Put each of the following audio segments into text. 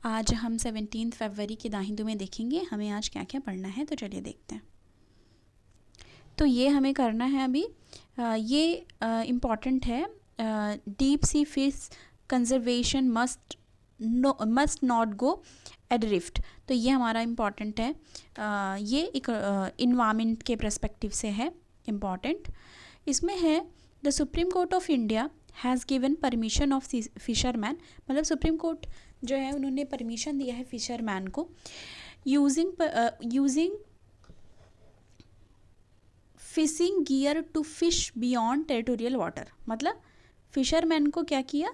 आज हम 17 फरवरी के दाहिंदू में देखेंगे हमें आज क्या क्या पढ़ना है। तो चलिए देखते हैं। तो ये हमें करना है अभी। ये इम्पॉर्टेंट है। Deep sea fish conservation must not go adrift. तो ये हमारा इम्पॉर्टेंट है। ये एक इन्वायरमेंट के पर्सपेक्टिव से है इम्पॉर्टेंट। इसमें है the Supreme Court of India has given permission of fisherman. मतलब सुप्रीम कोर्ट जो है उन्होंने परमिशन दिया है फिशरमैन को using fishing gear to fish beyond territorial water. मतलब फिशरमैन को क्या किया,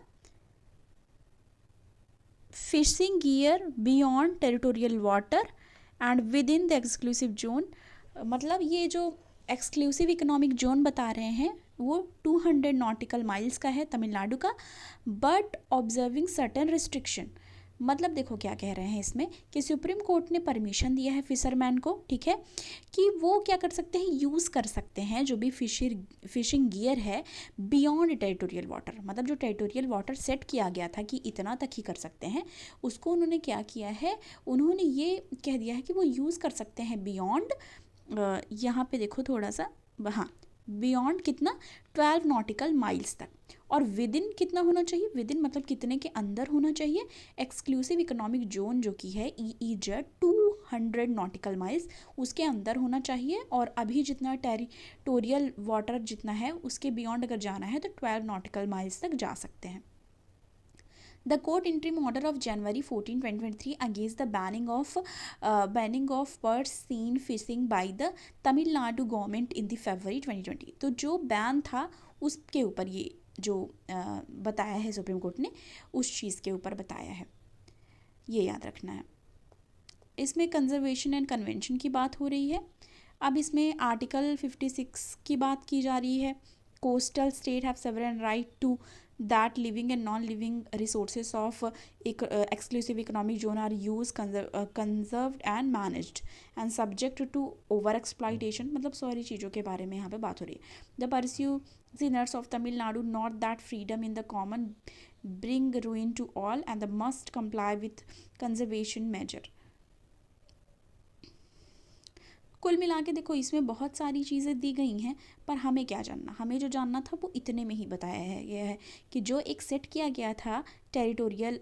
fishing gear beyond territorial water and within the exclusive zone. मतलब ये जो एक्सक्लूसिव इकोनॉमिक जोन बता रहे हैं वो 200 नॉटिकल माइल्स का है तमिलनाडु का, बट ऑब्जर्विंग सर्टेन रिस्ट्रिक्शन। मतलब देखो क्या कह रहे हैं इसमें कि सुप्रीम कोर्ट ने परमिशन दिया है फिशरमैन को, ठीक है, कि वो क्या कर सकते हैं, यूज़ कर सकते हैं जो भी फिशिंग गियर है बियॉन्ड टेरिटोरियल वाटर। मतलब जो टेरिटोरियल वाटर सेट किया गया था कि इतना तक ही कर सकते हैं, उसको उन्होंने क्या किया है, उन्होंने ये कह दिया है कि वो यूज़ कर सकते हैं बियॉन्ड। यहाँ पे देखो थोड़ा सा, हाँ, बियॉन्ड कितना, 12 नॉटिकल माइल्स तक। और विद इन कितना होना चाहिए, विद इन मतलब कितने के अंदर होना चाहिए, एक्सक्लूसिव इकोनॉमिक जोन जो कि है EEZ 200 नॉटिकल माइल्स उसके अंदर होना चाहिए। और अभी जितना टेरिटोरियल वाटर जितना है उसके बियॉन्ड अगर जाना है तो 12 नॉटिकल माइल्स तक जा सकते हैं। The court interim order of January 14, 2023 against the banning of purse seine fishing by the Tamil Nadu government in the February 2020। तो जो बैन था उसके ऊपर ये जो बताया है सुप्रीम कोर्ट ने, उस चीज़ के ऊपर बताया है, ये याद रखना है। इसमें कंजर्वेशन एंड कन्वेंशन की बात हो रही है। अब इसमें आर्टिकल 56 की बात की जा रही है। Coastal state have sovereign right to that living and non-living resources of exclusive economic zone are used, conserved and managed and subject to over exploitation। मतलब सारी चीज़ों के बारे में यहाँ पे बात हो रही है। The pursuers of Tamil Nadu not that freedom in the common bring ruin to all and the must comply with conservation measure। कुल मिला के देखो इसमें बहुत सारी चीज़ें दी गई हैं, पर हमें क्या जानना, हमें जो जानना था वो इतने में ही बताया है। यह है कि जो एक सेट किया गया था टेरिटोरियल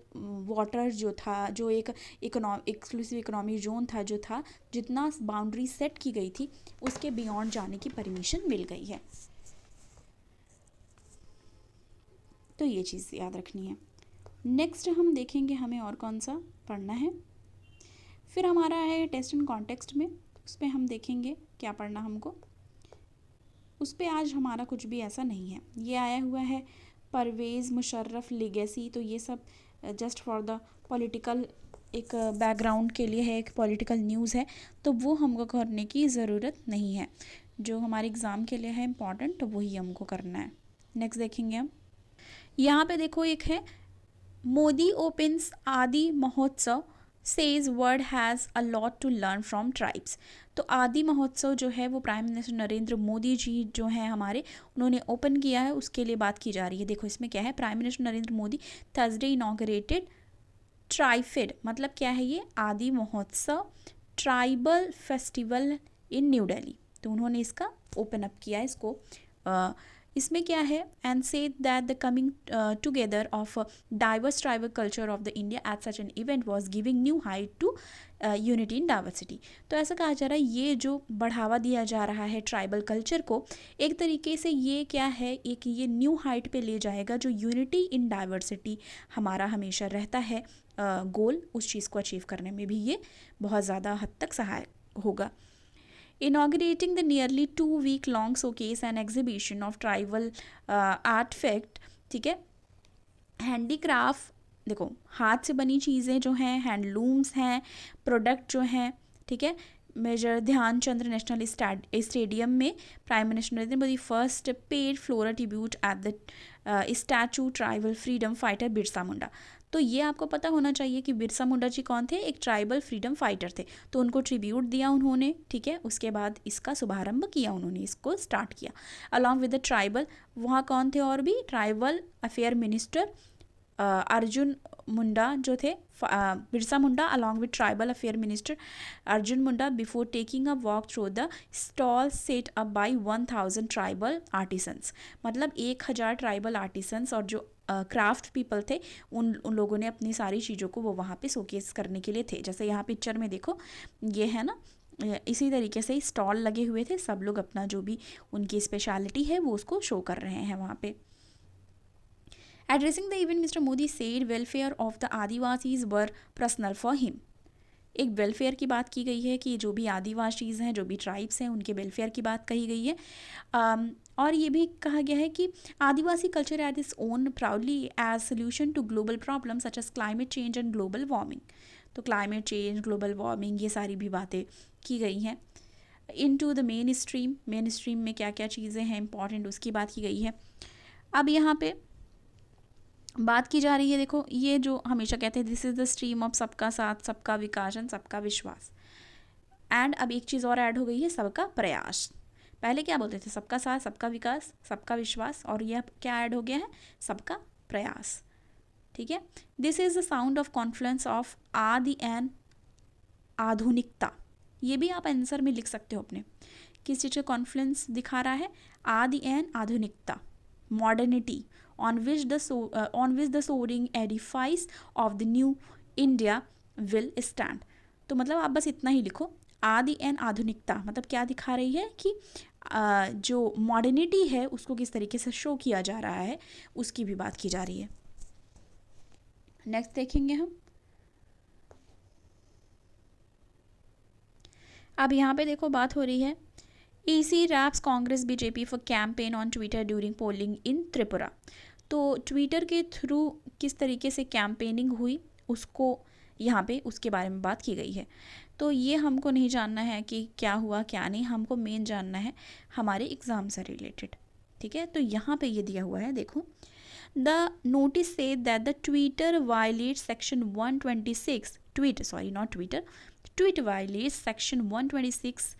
वाटर जो था, जो एक एक्सक्लूसिव इकोनॉमिक जोन था जो था, जितना बाउंड्री सेट की गई थी उसके बियॉन्ड जाने की परमिशन मिल गई है। तो ये चीज़ याद रखनी है। नेक्स्ट हम देखेंगे हमें और कौन सा पढ़ना है। फिर हमारा है टेस्ट एंड कॉन्टेक्स्ट में, उस पर हम देखेंगे क्या पढ़ना हमको। उस पर आज हमारा कुछ भी ऐसा नहीं है। ये आया हुआ है परवेज़ मुशर्रफ लीगेसी। तो ये सब जस्ट फॉर द पॉलिटिकल एक बैकग्राउंड के लिए है, एक पॉलिटिकल न्यूज़ है, तो वो हमको करने की ज़रूरत नहीं है। जो हमारे एग्ज़ाम के लिए है इम्पॉर्टेंट, तो वही हमको करना है। नेक्स्ट देखेंगे हम। यहाँ पे देखो एक है Modi opens Adi Mahotsav says world has a lot to learn from tribes. तो आदि महोत्सव जो है वो प्राइम मिनिस्टर नरेंद्र मोदी जी जो हैं हमारे, उन्होंने ओपन किया है, उसके लिए बात की जा रही है। देखो इसमें क्या है, prime minister Narendra Modi Thursday inaugurated TRIFED. मतलब क्या है ये, आदि महोत्सव tribal festival in new Delhi. तो उन्होंने इसका ओपन अप किया इसको। इसमें क्या है, and say that the coming together of diverse tribal culture of the India at such an event was giving new height to unity in diversity. तो ऐसा कहा जा रहा है ये जो बढ़ावा दिया जा रहा है ट्राइबल कल्चर को, एक तरीके से ये क्या है, एक ये न्यू हाइट पे ले जाएगा। जो यूनिटी इन डाइवर्सिटी हमारा हमेशा रहता है गोल, उस चीज़ को अचीव करने में भी ये बहुत ज़्यादा हद तक सहायक होगा। Inaugurating the nearly 2-week long showcase and exhibition of tribal artifact, ठीक है, हैंडीक्राफ्ट, देखो हाथ से बनी चीज़ें जो हैं, हैंडलूम्स हैं, प्रोडक्ट जो हैं, ठीक है। मेजर ध्यानचंद नेशनल स्टेडियम में prime minister Narendra Modi first paid floral tribute at the statue tribal freedom fighter Birsa Munda. तो ये आपको पता होना चाहिए कि बिरसा मुंडा जी कौन थे, एक ट्राइबल फ्रीडम फाइटर थे। तो उनको ट्रिब्यूट दिया उन्होंने, ठीक है। उसके बाद इसका शुभारंभ किया उन्होंने, इसको स्टार्ट किया अलॉन्ग विद द ट्राइबल। वहाँ कौन थे और भी, tribal affair minister Arjun Munda जो थे, Birsa Munda along with tribal affair minister Arjun Munda before taking a walk through the stall set up by 1000 tribal artisans. मतलब 1000 ट्राइबल आर्टिसंस और जो क्राफ्ट पीपल थे उन लोगों ने अपनी सारी चीज़ों को वो वहाँ पे शोकेस करने के लिए थे। जैसे यहाँ पिक्चर में देखो ये है ना, इसी तरीके से स्टॉल लगे हुए थे, सब लोग अपना जो भी उनकी स्पेशलिटी है वो उसको शो कर रहे हैं वहाँ पे। Addressing the event mister Modi said welfare of the Adivasis were personal for him. एक वेलफेयर की बात की गई है कि जो भी आदिवासीज हैं, जो भी ट्राइब्स हैं, उनके वेलफेयर की बात कही गई है। और ये भी कहा गया है कि आदिवासी culture at its own proudly as solution to global problem such as climate change and global warming. तो क्लाइमेट चेंज, ग्लोबल वार्मिंग, ये सारी भी बातें की गई हैं। Into the mainstream में क्या क्या चीज़ें हैं इंपॉर्टेंट उसकी बात की गई है। अब यहाँ पे बात की जा रही है, देखो ये जो हमेशा कहते हैं this is the stream of सबका साथ, सबका विकास एंड सबका विश्वास। एंड अब एक चीज़ और ऐड हो गई है, सबका प्रयास। पहले क्या बोलते थे, सबका साथ, सबका विकास, सबका विश्वास, और यह क्या ऐड हो गया है, सबका प्रयास। ठीक है, this is the sound of Confluence of आदि एंड आधुनिकता। ये भी आप आंसर में लिख सकते हो अपने, किस चीज़ का कॉन्फ्लुएंस दिखा रहा है, आदि एंड आधुनिकता, modernity, on which the soaring edifice of the new India will stand। तो मतलब आप बस इतना ही लिखो, आदि एंड आधुनिकता मतलब क्या दिखा रही है कि जो मॉडर्निटी है उसको किस तरीके से शो किया जा रहा है, उसकी भी बात की जा रही है। नेक्स्ट देखेंगे हम, अब यहाँ पे देखो बात हो रही है, EC raps Congress BJP for campaign on Twitter during polling in Tripura. तो ट्विटर के थ्रू किस तरीके से कैंपेनिंग हुई उसको यहाँ पे उसके बारे में बात की गई है। तो ये हमको नहीं जानना है कि क्या हुआ क्या नहीं, हमको मेन जानना है हमारे एग्ज़ाम से रिलेटेड। ठीक है, तो यहाँ पे ये दिया हुआ है, देखो द नोटिस से that the Twitter violets section 126 tweet violets section 126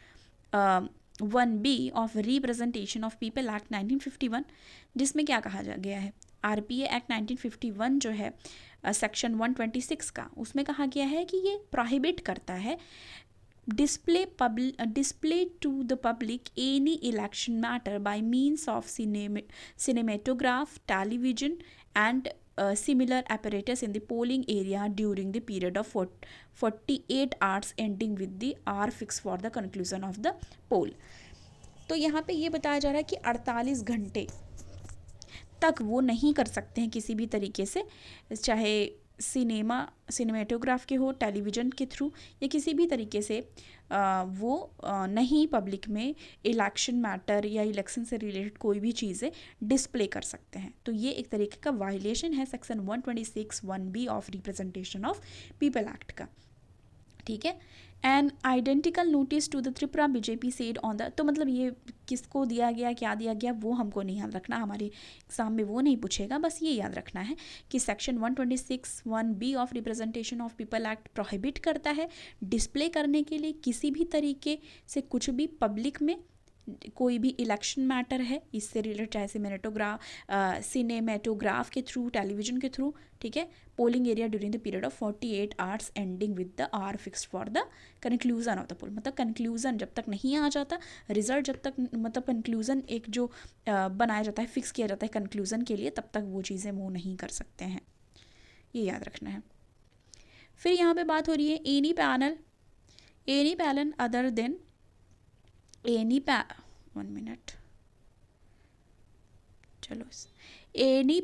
1B of representation of people act 1951, जिसमें क्या कहा गया है, RPA एक्ट 1951 जो है सेक्शन 126 का, उसमें कहा गया है कि ये प्रोहिबिट करता है display to the public any election matter by means of cinematograph, television and similar apparatus in the polling area during the period of 48 hours ending with the hour fixed for the conclusion of the poll। तो यहाँ पे ये बताया जा रहा है कि 48 घंटे तक वो नहीं कर सकते हैं किसी भी तरीके से, चाहे सिनेमेटोग्राफ के हो, टेलीविज़न के थ्रू या किसी भी तरीके से वो नहीं पब्लिक में इलेक्शन मैटर या इलेक्शन से रिलेटेड कोई भी चीज़ें डिस्प्ले कर सकते हैं। तो ये एक तरीके का वायलेशन है section 126 1B of representation of people act का। ठीक है, an identical notice to the Tripura BJP said on the, तो मतलब ये किसको दिया गया, क्या दिया गया, वो हमको नहीं याद रखना, हमारे एग्जाम में वो नहीं पूछेगा, बस ये याद रखना है कि section 126 1B of representation of people act prohibit करता है डिस्प्ले करने के लिए किसी भी तरीके से कुछ भी पब्लिक में, कोई भी इलेक्शन मैटर है इससे रिलेटेड, चाहे सिनेमेटोग्राफ के थ्रू, टेलीविज़न के थ्रू। ठीक है, polling area during the period of 48 hours ending with the hour fixed for the conclusion of the poll. मतलब कंक्लूजन जब तक नहीं आ जाता, रिजल्ट जब तक, मतलब कंक्लूजन एक जो बनाया जाता है, फिक्स किया जाता है कंक्लूजन के लिए, तब तक वो चीज़ें वो नहीं कर सकते हैं, ये याद रखना है। फिर यहाँ पे बात हो रही है any panel other than any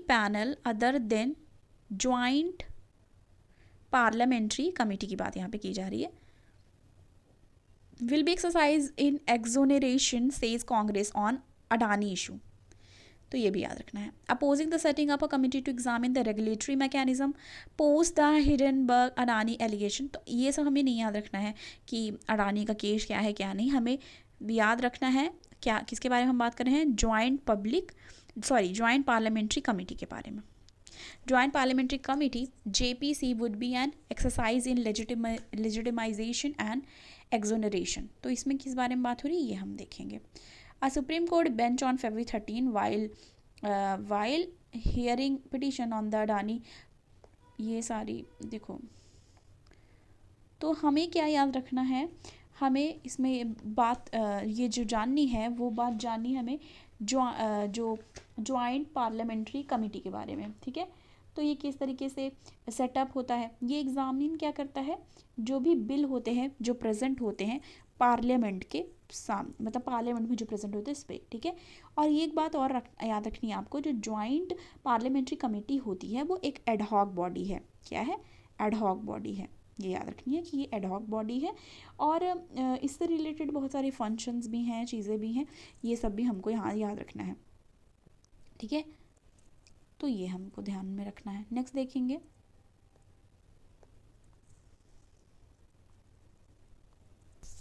panel other than joint parliamentary committee की बात यहाँ पे की जा रही है, will be exercise in exoneration says Congress on Adani issue. तो ये भी याद रखना है। Opposing the setting up a committee to examine the regulatory mechanism post the Hindenburg Adani allegation. तो ये सब हमें नहीं याद रखना है कि अडानी का केस क्या है क्या नहीं, हमें याद रखना है क्या, किसके बारे में हम बात कर रहे हैं, ज्वाइंट पार्लियामेंट्री कमेटी के बारे में। Joint parliamentary committee JPC would be an exercise in legitimisation and exoneration. तो इसमें किस बारे में बात हो रही है ये हम देखेंगे। A Supreme Court bench on February 13 while hearing petition on the Adani ये सारी देखो, तो हमें क्या याद रखना है, हमें इसमें बात ये जो जाननी है वो बात जाननी है हमें जो ज्वाइंट पार्लियामेंट्री कमेटी के बारे में, ठीक है। तो ये किस तरीके से सेटअप होता है, ये एग्जामिन क्या करता है, जो भी बिल होते हैं जो प्रेजेंट होते हैं पार्लियामेंट के मतलब पार्लियामेंट में जो प्रेजेंट होते हैं इस पर, ठीक है। और ये एक बात और याद रखनी है आपको, जो ज्वाइंट पार्लियामेंट्री कमेटी होती है वो एक एडहॉक बॉडी है। क्या है? एडहॉक बॉडी है। ये याद रखनी है कि ये एडहॉक बॉडी है, और इससे रिलेटेड बहुत सारे फंक्शंस भी हैं, चीज़ें भी हैं, ये सब भी हमको यहाँ याद रखना है, ठीक है। तो ये हमको ध्यान में रखना है। नेक्स्ट देखेंगे,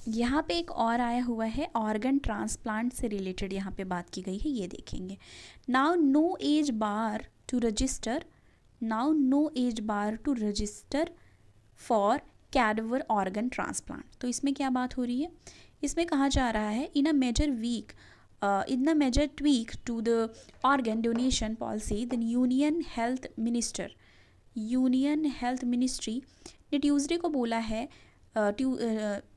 यहाँ पे एक और आया हुआ है ऑर्गन ट्रांसप्लांट से रिलेटेड, यहाँ पे बात की गई है, ये देखेंगे। Now no age bar to register, now no age bar to register for cadaver organ transplant. तो इसमें क्या बात हो रही है, इसमें कहा जा रहा है in a major tweak to the organ donation policy the union health ministry ने ट्यूसडे को बोला है,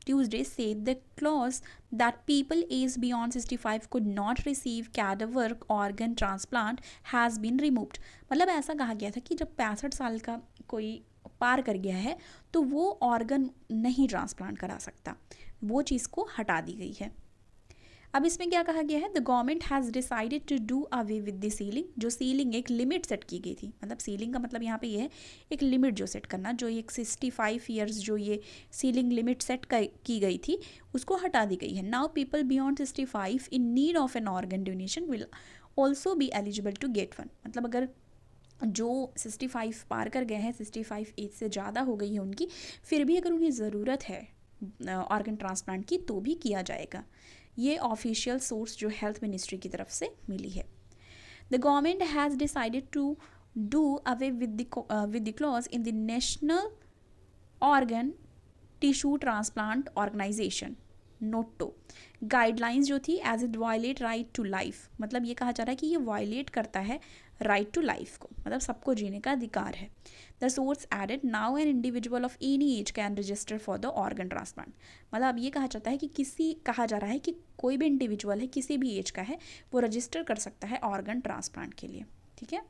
Tuesday said the clause that people aged beyond 65 could not receive cadaver organ transplant has been removed। मतलब ऐसा कहा गया था कि जब 65 साल का कोई पार कर गया है तो वो ऑर्गन नहीं ट्रांसप्लांट करा सकता, वो चीज़ को हटा दी गई है। अब इसमें क्या कहा गया है, the government has decided to do away with the ceiling. जो सीलिंग एक लिमिट सेट की गई थी, मतलब सीलिंग का मतलब यहाँ पे ये है एक लिमिट जो सेट करना, जो एक 65 ईयर्स जो ये सीलिंग लिमिट सेट की गई थी उसको हटा दी गई है। Now people beyond 65 in need of an organ donation will also be eligible to get one. मतलब अगर जो 65 पार कर गए हैं, 65 एज से ज़्यादा हो गई है उनकी, फिर भी अगर उन्हें ज़रूरत है ऑर्गन ट्रांसप्लांट की तो भी किया जाएगा। ये ऑफिशियल सोर्स जो हेल्थ मिनिस्ट्री की तरफ से मिली है। The government has decided to do away with the clause in the national organ tissue transplant organisation NOTTO guidelines जो थी as it violate right to life. मतलब ये कहा जा रहा है कि ये वायलेट करता है राइट टू लाइफ को, मतलब सबको जीने का अधिकार है। The source added now an individual of any age can register for the organ transplant. मतलब अब ये कहा जाता है कि कहा जा रहा है कि कोई भी इंडिविजुअल है, किसी भी एज का है, वो रजिस्टर कर सकता है ऑर्गन ट्रांसप्लांट के लिए, ठीक है।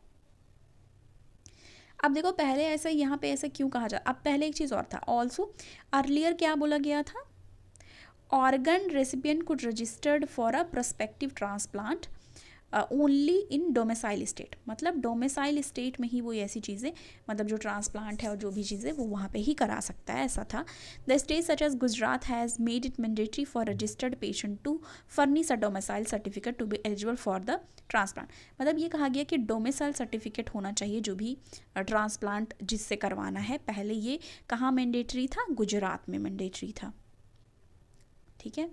अब देखो पहले ऐसा यहाँ पे ऐसा क्यों कहा जा, अब पहले एक चीज़ और था, ऑल्सो अर्लियर क्या बोला गया था, organ recipient could registered for a prospective transplant only in domicile state. मतलब डोमिसाइल स्टेट में ही वो ऐसी चीज़ें, मतलब जो ट्रांसप्लांट है और जो भी चीज़ें वो वहाँ पे ही करा सकता है, ऐसा था। The state such as Gujarat has made it mandatory for registered patient to furnish a domicile certificate to be eligible for the transplant. मतलब ये कहा गया कि डोमिसाइल सर्टिफिकेट होना चाहिए जो भी ट्रांसप्लांट जिससे करवाना है। पहले ये कहाँ मैंडेटरी था, गुजरात में मैंडेटरी था, ठीक है।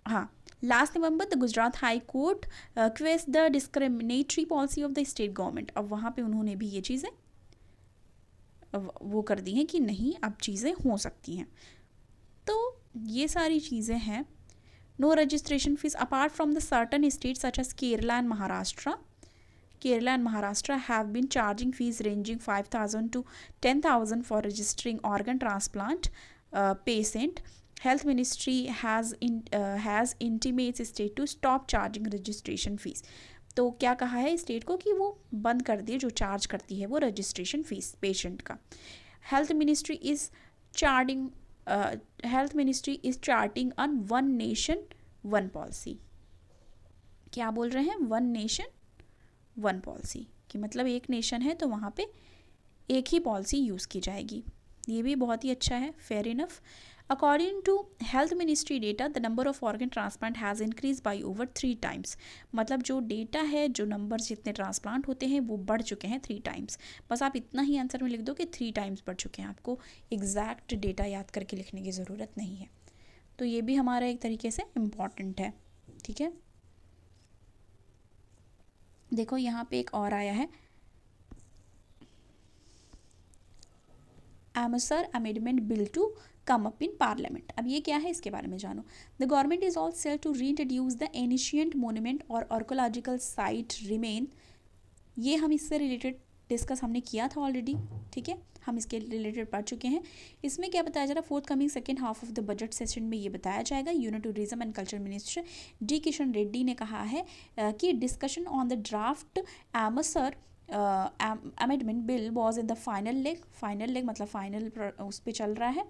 हाँ, last November the Gujarat high court question the discriminatory policy of the state government. अब वहाँ पे उन्होंने भी ये चीज़ें वो कर दी हैं कि नहीं, अब चीज़ें हो सकती हैं। तो ये सारी चीज़ें हैं। No registration fees apart from the certain state such as Kerala and Maharashtra. Kerala and Maharashtra have been charging fees ranging 5,000 to 10,000 for registering organ transplant patient. Health Ministry has intimates state to stop charging registration fees. तो क्या कहा है state को कि वो बंद कर दिए जो चार्ज करती है वो रजिस्ट्रेशन फीस पेशेंट का। Health ministry is charting on one nation one policy. क्या बोल रहे हैं, वन नेशन वन पॉलिसी, कि मतलब एक नेशन है तो वहाँ पे एक ही पॉलिसी यूज़ की जाएगी। ये भी बहुत ही अच्छा है, fair enough. According to health ministry data the number of organ transplant has increase by over 3 times. मतलब जो डेटा है, जो नंबर जितने ट्रांसप्लांट होते हैं वो बढ़ चुके हैं 3 टाइम्स। बस आप इतना ही आंसर में लिख दो कि 3 टाइम्स बढ़ चुके हैं, आपको एग्जैक्ट डेटा याद करके लिखने की ज़रूरत नहीं है। तो ये भी हमारा एक तरीके से इम्पॉर्टेंट है, ठीक है। देखो यहाँ पे एक और आया है, AMASR amendment bill to come up in parliament. अब ये क्या है, इसके बारे में जानो। The government is also set to reintroduce the ancient monument और आर्कोलॉजिकल साइट रिमेन ये हम इससे रिलेटेड डिस्कस हमने किया था ऑलरेडी, ठीक है, हम इसके रिलेटेड पढ़ चुके हैं। इसमें क्या बताया जा रहा है, forthcoming second half of the budget session में ये बताया जाएगा। Union tourism and culture minister D Kishan Reddy ने कहा है कि discussion on the draft AMASR amendment bill was in the final leg मतलब फाइनल उस पर चल रहा है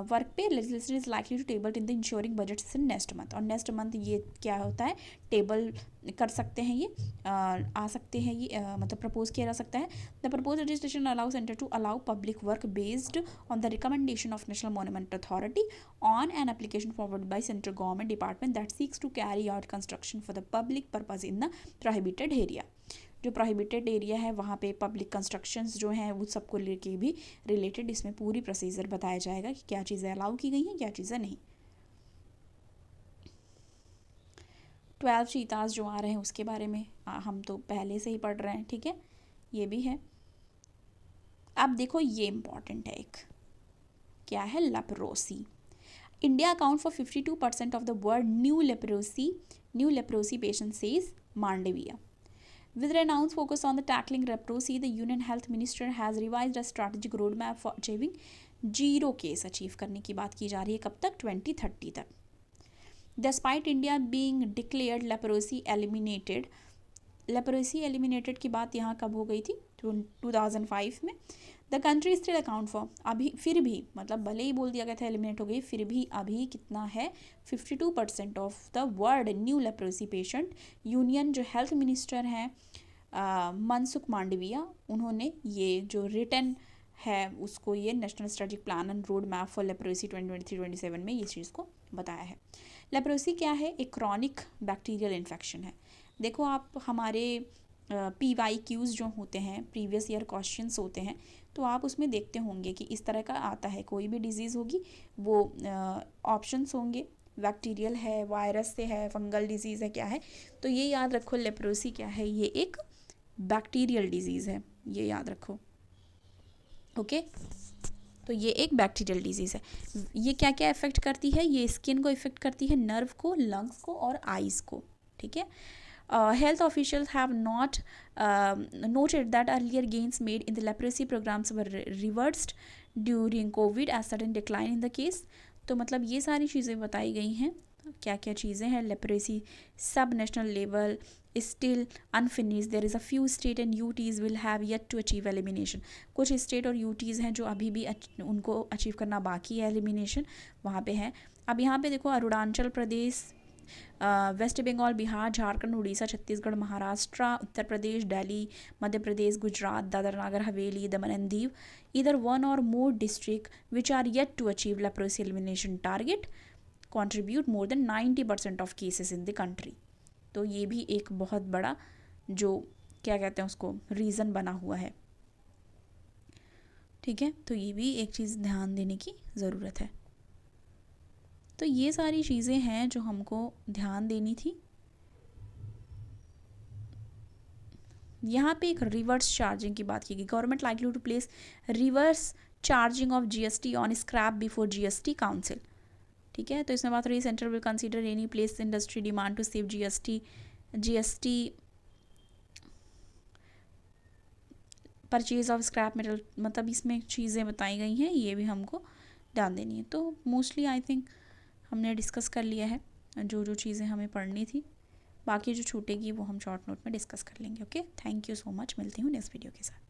वर्क पे। Legislation is likely to table in the ensuing budget session next month, और नेक्स्ट मंथ ये क्या होता है, टेबल कर सकते हैं, ये आ सकते हैं, ये मतलब प्रपोज किया जा सकता है। The propose legislation allow centre to allow public work based on the recommendation of national monument authority on an application forward by central government department that seeks to carry out construction for the public purpose in the prohibited area. जो prohibited area है वहाँ पे public constructions जो हैं वो सबको लेके भी रिलेटेड इसमें पूरी प्रोसीजर बताया जाएगा कि क्या चीज़ें अलाउ की गई हैं, क्या चीज़ें नहीं। 12 चीताज जो आ रहे हैं उसके बारे में हम तो पहले से ही पढ़ रहे हैं, ठीक है, ये भी है। अब देखो ये इम्पॉर्टेंट है, एक क्या है, leprosy. India account for 52% of the world new leprosy patient says Mandaviya. With renounced focus on the tackling leprosy, the Union Health Minister has revised a strategic roadmap for achieving zero case achieve करने की बात की जा रही है, कब तक, 2030 तक। Despite India being declared leprosy eliminated की बात यहाँ कब हो गई थी, 2005 में। The country still account for, अभी फिर भी मतलब भले ही बोल दिया गया था एलिमिनेट हो गई, फिर भी अभी कितना है, 52% of the world new leprosy patient. Union जो हेल्थ मिनिस्टर हैं मनसुख मांडविया, उन्होंने ये जो रिटन है उसको ये national strategic plan and road map for leprosy 2023-27 में ये चीज़ को बताया है। लेप्रोसी क्या है, एक क्रॉनिक बैक्टीरियल इन्फेक्शन है। देखो आप हमारे PYQs जो होते हैं, प्रीवियस ईयर क्वेश्चंस होते हैं, तो आप उसमें देखते होंगे कि इस तरह का आता है, कोई भी डिजीज़ होगी वो ऑप्शंस होंगे, बैक्टीरियल है, वायरस से है, फंगल डिजीज़ है, क्या है। तो ये याद रखो, लेप्रोसी क्या है, ये एक बैक्टीरियल डिजीज़ है, ये याद रखो, ओके। तो ये एक बैक्टीरियल डिजीज़ है। ये क्या क्या इफ़ेक्ट करती है, ये स्किन को इफ़ेक्ट करती है, नर्व को, लंग्स को और आइज़ को, ठीक है। Health officials have not noted that earlier gains made in the leprosy programs were reversed during COVID as sudden decline in the case। तो मतलब ये सारी चीज़ें बताई गई हैं, क्या क्या चीज़ें हैं। Leprosy sub national level still unfinished, there is a few state and UTs will have yet to achieve elimination. कुछ स्टेट और यूटीज़ हैं जो अभी भी उनको अचीव करना बाकी है, एलिमिनेशन वहाँ पे है। अब यहाँ पे देखो, Arunachal Pradesh, waste Bengal, Bihar, Jharkhand, Orissa, Chhattisgarh, Maharashtra, Uttar Pradesh, Delhi, Madhya Pradesh, Gujarat, Dadra Nagar Haveli, Daman and Diu, either one or more district which are yet to achieve leprosy elimination target contribute more than 90% of cases in the country। तो ये भी एक बहुत बड़ा जो क्या कहते हैं उसको रीज़न बना हुआ है, ठीक है। तो ये भी एक चीज़ ध्यान देने की ज़रूरत है। तो ये सारी चीज़ें हैं जो हमको ध्यान देनी थी। यहाँ पे एक रिवर्स चार्जिंग की बात की गई। Government likely to place reverse charging of GST on scrap before GST council, ठीक है। तो इसमें बात हो रही है, central will consider any place industry demand to save GST purchase of scrap metal, मतलब इसमें चीज़ें बताई गई हैं, ये भी हमको ध्यान देनी है। तो मोस्टली आई थिंक हमने डिस्कस कर लिया है जो जो चीज़ें हमें पढ़नी थी। बाकी जो छूटेगी वो हम शॉर्ट नोट में डिस्कस कर लेंगे, okay. Thank you so much, मिलती हूँ नेक्स्ट वीडियो के साथ।